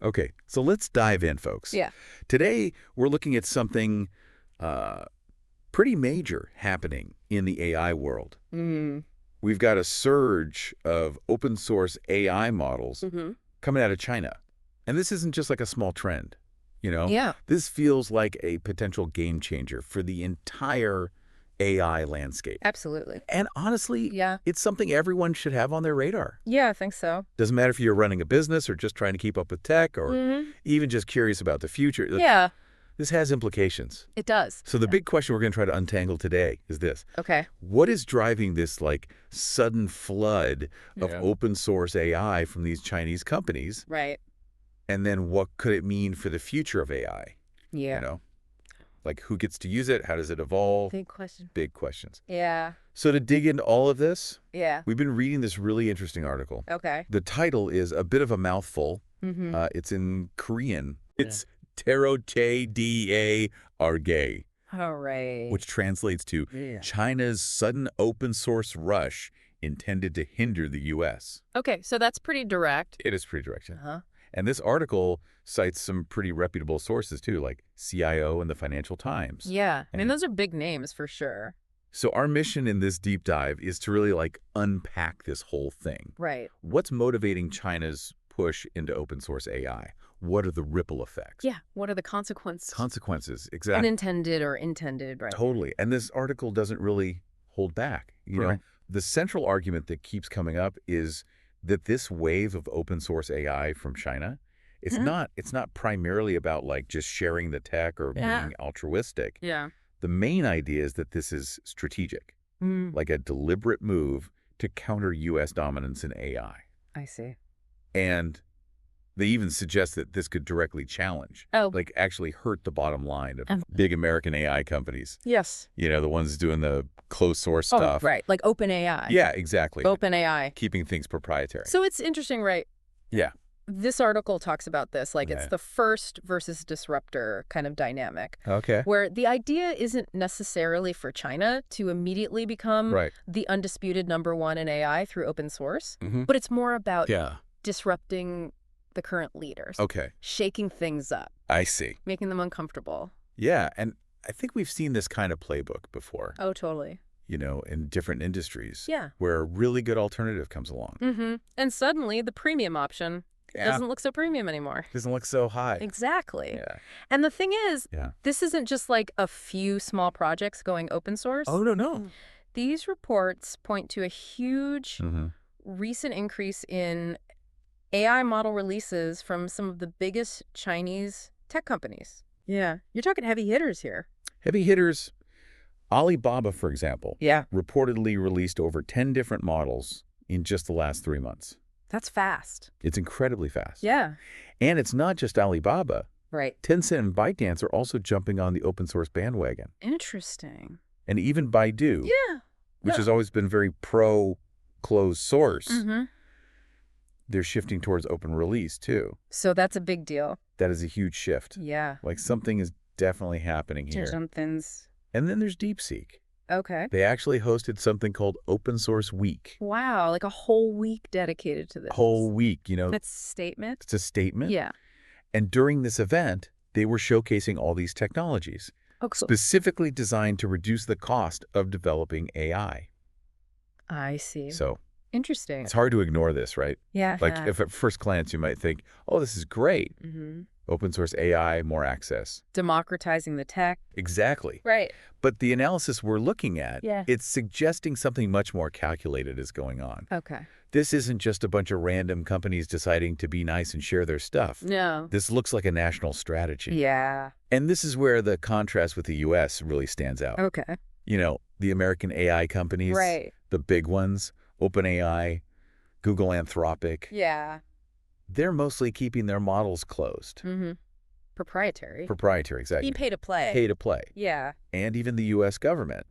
Okay, so let's dive in, folks. Yeah. Today, we're looking at something pretty major happening in the AI world. We've got a surge of open source AI models coming out of China. And this isn't just like a small trend, you know? Yeah. This feels like a potential game changer for the entire AI landscape. Absolutely. And honestly, Yeah. it's something everyone should have on their radar. Yeah, I think so. Doesn't matter if you're running a business or just trying to keep up with tech or even just curious about the future. Yeah, This has implications. it does. So the big question we're going to try to untangle today is this. Okay. What is driving this like sudden flood of open source AI from these Chinese companies? Right. And then what could it mean for the future of AI? Yeah. You know, like who gets to use it? How does it evolve? Big question. Big questions. Yeah. So to dig into all of this, Yeah. we've been reading this really interesting article. Okay. The title is a bit of a mouthful. It's in Korean. It's Teroche Da Arge, All right. which translates to China's sudden open source rush intended to hinder the U.S. Okay, so that's pretty direct. It is pretty direct. Uh-huh. And this article cites some pretty reputable sources, too, like CIO and the Financial Times. Yeah. I mean, And- those are big names for sure. So our mission in this deep dive is to really like unpack this whole thing. Right. What's motivating China's push into open source AI? What are the ripple effects? Yeah. What are the consequences? Consequences, exactly. Unintended or intended, right? Totally. And this article doesn't really hold back. You know, Right. the central argument that keeps coming up is that this wave of open source AI from China, it's not primarily about like just sharing the tech or being altruistic. Yeah. The main idea is that this is strategic, like a deliberate move to counter U.S. dominance in AI. I see. And they even suggest that this could directly challenge, like actually hurt the bottom line of big American AI companies. Yes. You know, the ones doing the closed source stuff. Oh, right. Like OpenAI. Yeah, exactly. OpenAI. Keeping things proprietary. So it's interesting, right? Yeah. This article talks about this, like it's the first versus disruptor kind of dynamic. Okay. Where the idea isn't necessarily for China to immediately become the undisputed #1 in AI through open source, but it's more about disrupting the current leaders. Okay. Shaking things up. I see. Making them uncomfortable. Yeah, and I think we've seen this kind of playbook before. Oh, totally. You know, in different industries. Yeah. Where a really good alternative comes along. And suddenly the premium option doesn't look so premium anymore. Doesn't look so high. Exactly. Yeah. And the thing is, this isn't just like a few small projects going open source. Oh, no. These reports point to a huge recent increase in AI model releases from some of the biggest Chinese tech companies. Yeah. You're talking heavy hitters here. Heavy hitters. Alibaba, for example, Yeah. reportedly released over 10 different models in just the last 3 months. That's fast. It's incredibly fast. Yeah. And it's not just Alibaba. Right. Tencent and ByteDance are also jumping on the open source bandwagon. Interesting. And even Baidu, which has always been very pro closed source, they're shifting towards open release too. So that's a big deal. That is a huge shift. Yeah. Like something is definitely happening here. Something's... And then there's DeepSeek. Okay. They actually hosted something called Open Source Week. Wow, like a whole week dedicated to this. Whole week, you know. That's a statement? It's a statement. Yeah. And during this event, they were showcasing all these technologies, specifically designed to reduce the cost of developing AI. I see. So interesting. it's hard to ignore this, right? Yeah. Like if at first glance you might think, oh, this is great. Open source AI, more access. Democratizing the tech. Exactly. Right. But the analysis we're looking at, Yeah. it's suggesting something much more calculated is going on. Okay. This isn't just a bunch of random companies deciding to be nice and share their stuff. No. This looks like a national strategy. Yeah. And this is where the contrast with the U.S. really stands out. Okay. You know, the American AI companies, Right. the big ones, OpenAI, Google Anthropic, Yeah. they're mostly keeping their models closed. Proprietary. Proprietary, exactly. Pay to play. Pay to play. Yeah. And even the U.S. government,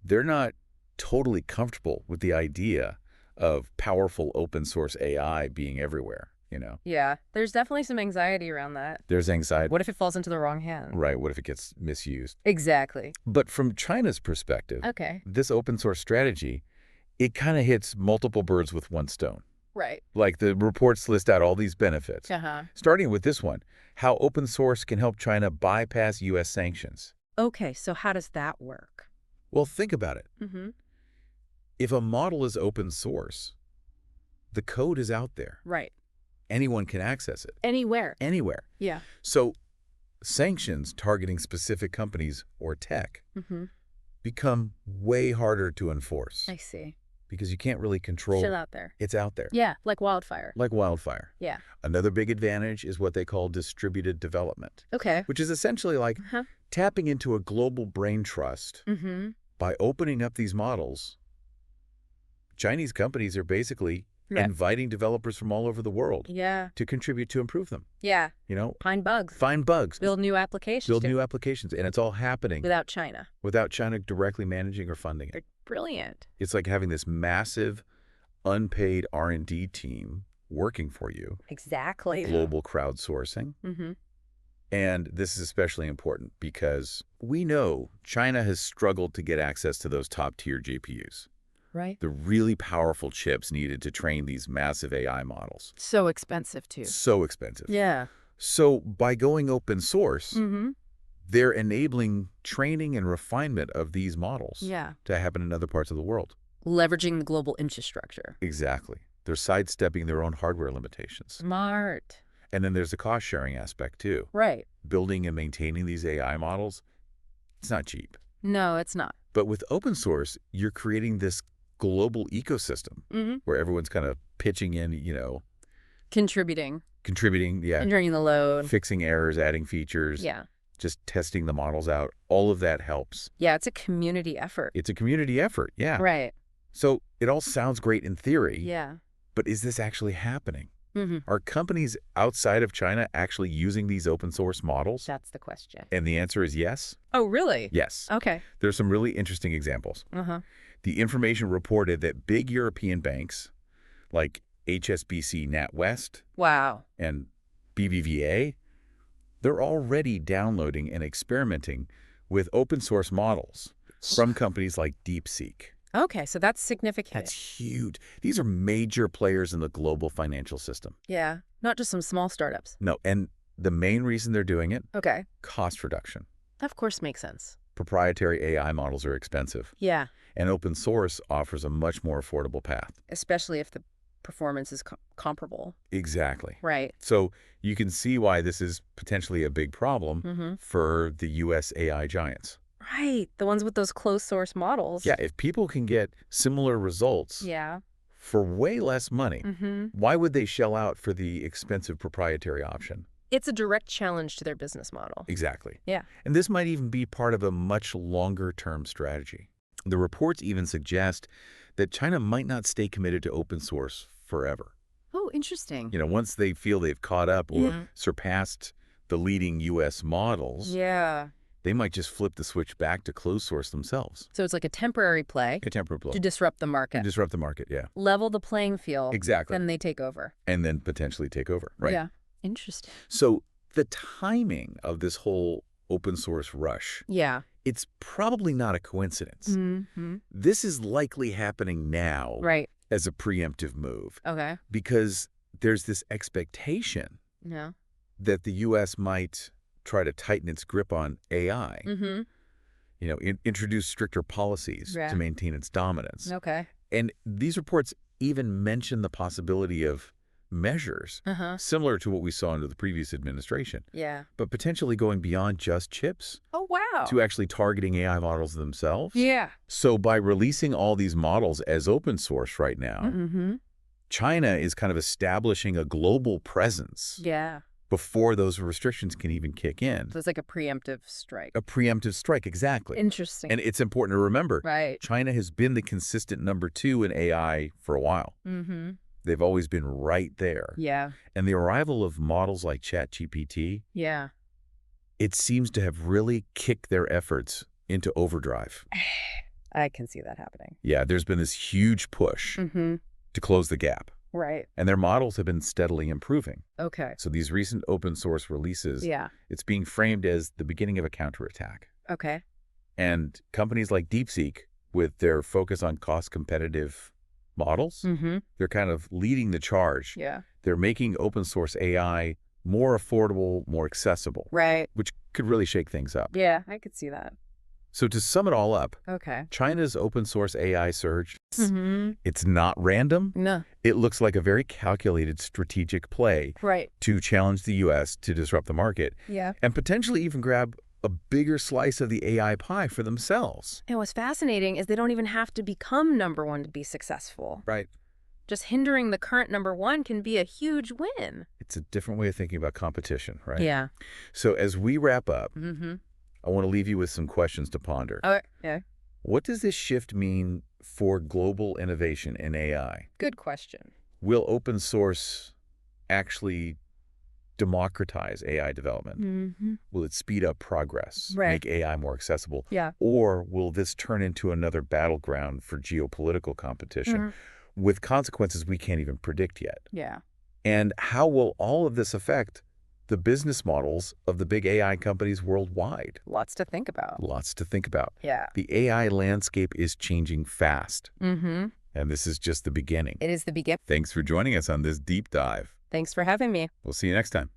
they're not totally comfortable with the idea of powerful open source AI being everywhere, you know? Yeah. There's definitely some anxiety around that. There's anxiety. What if it falls into the wrong hands? Right, what if it gets misused? Exactly. But from China's perspective, Okay. this open source strategy, it kind of hits multiple birds with one stone. Right. Like the reports list out all these benefits. Uh-huh. Starting with this one, how open source can help China bypass U.S. sanctions. Okay, so how does that work? Well, think about it. Mm-hmm. If a model is open source, the code is out there. Right. Anyone can access it. Anywhere. Anywhere. Yeah. So sanctions targeting specific companies or tech become way harder to enforce. I see. Because you can't really control. Still out there. It's out there. Yeah, like wildfire. Like wildfire. Yeah. Another big advantage is what they call distributed development. Okay. Which is essentially like tapping into a global brain trust. By opening up these models, Chinese companies are basically inviting developers from all over the world to contribute to improve them. Yeah. You know? Find bugs. Find bugs. Build new applications. Build new applications. And it's all happening. Without China. Without China directly managing or funding it. Brilliant. It's like having this massive, unpaid R&D team working for you. Exactly. Global crowdsourcing. And this is especially important because we know China has struggled to get access to those top-tier GPUs. Right. The really powerful chips needed to train these massive AI models. So expensive, too. So expensive. Yeah. So by going open source, they're enabling training and refinement of these models to happen in other parts of the world. Leveraging the global infrastructure. Exactly. They're sidestepping their own hardware limitations. Smart. And then there's the cost-sharing aspect, too. Right. Building and maintaining these AI models, it's not cheap. No, it's not. But with open source, you're creating this global ecosystem where everyone's kind of pitching in, you know. Contributing, sharing the load. Fixing errors, adding features. Yeah. Just testing the models out. All of that helps. Yeah, it's a community effort. It's a community effort, yeah. Right. So it all sounds great in theory. Yeah. But is this actually happening? Are companies outside of China actually using these open source models? That's the question. And the answer is yes. Oh, really? Yes. Okay. There's some really interesting examples. The information reported that big European banks like HSBC NatWest and BBVA, they're already downloading and experimenting with open source models from companies like DeepSeek. Okay, so that's significant. That's huge. These are major players in the global financial system. Yeah, not just some small startups. No, and the main reason they're doing it, okay, cost reduction. That of course makes sense. Proprietary AI models are expensive. Yeah. And open source offers a much more affordable path. Especially if the performance is comparable. Exactly. Right. So you can see why this is potentially a big problem for the U.S. AI giants. Right. The ones with those closed source models. Yeah. If people can get similar results for way less money, why would they shell out for the expensive proprietary option? It's a direct challenge to their business model. Exactly. Yeah. And this might even be part of a much longer-term strategy. The reports even suggest that China might not stay committed to open source forever. Oh, interesting. You know, once they feel they've caught up or surpassed the leading U.S. models, they might just flip the switch back to closed source themselves. So it's like a temporary play. A temporary play. To disrupt the market. To disrupt the market, yeah. Level the playing field. Exactly. Then they take over. And then potentially take over, right? Yeah. Interesting. So the timing of this whole open source rush, it's probably not a coincidence. This is likely happening now as a preemptive move. Okay. Because there's this expectation that the U.S. might try to tighten its grip on AI, you know, introduce stricter policies to maintain its dominance. Okay. And these reports even mention the possibility of measures similar to what we saw under the previous administration. Yeah. But potentially going beyond just chips. Oh, wow. To actually targeting AI models themselves. Yeah. So by releasing all these models as open source right now, China is kind of establishing a global presence. Yeah. Before those restrictions can even kick in. So it's like a preemptive strike. A preemptive strike, exactly. Interesting. And it's important to remember, right, China has been the consistent #2 in AI for a while. They've always been right there. Yeah. And the arrival of models like ChatGPT, it seems to have really kicked their efforts into overdrive. I can see that happening. Yeah, there's been this huge push to close the gap. Right. And their models have been steadily improving. Okay. So these recent open source releases, it's being framed as the beginning of a counterattack. Okay. And companies like DeepSeek, with their focus on cost-competitive models. They're kind of leading the charge. Yeah. They're making open source AI more affordable, more accessible. Right. Which could really shake things up. Yeah, I could see that. So to sum it all up, Okay. China's open source AI surge, it's not random. No. It looks like a very calculated strategic play Right. to challenge the U.S. to disrupt the market. Yeah. And potentially even grab a bigger slice of the AI pie for themselves. And what's fascinating is they don't even have to become number one to be successful. Right. Just hindering the current number one can be a huge win. It's a different way of thinking about competition, right? Yeah. So as we wrap up, I want to leave you with some questions to ponder. Okay. Yeah. What does this shift mean for global innovation in AI? Good question. Will open source actually democratize AI development? Will it speed up progress, make AI more accessible? Yeah. Or will this turn into another battleground for geopolitical competition with consequences we can't even predict yet? Yeah. And how will all of this affect the business models of the big AI companies worldwide? Lots to think about. Lots to think about. Yeah. The AI landscape is changing fast. And this is just the beginning. It is the beginning. Thanks for joining us on this deep dive. Thanks for having me. We'll see you next time.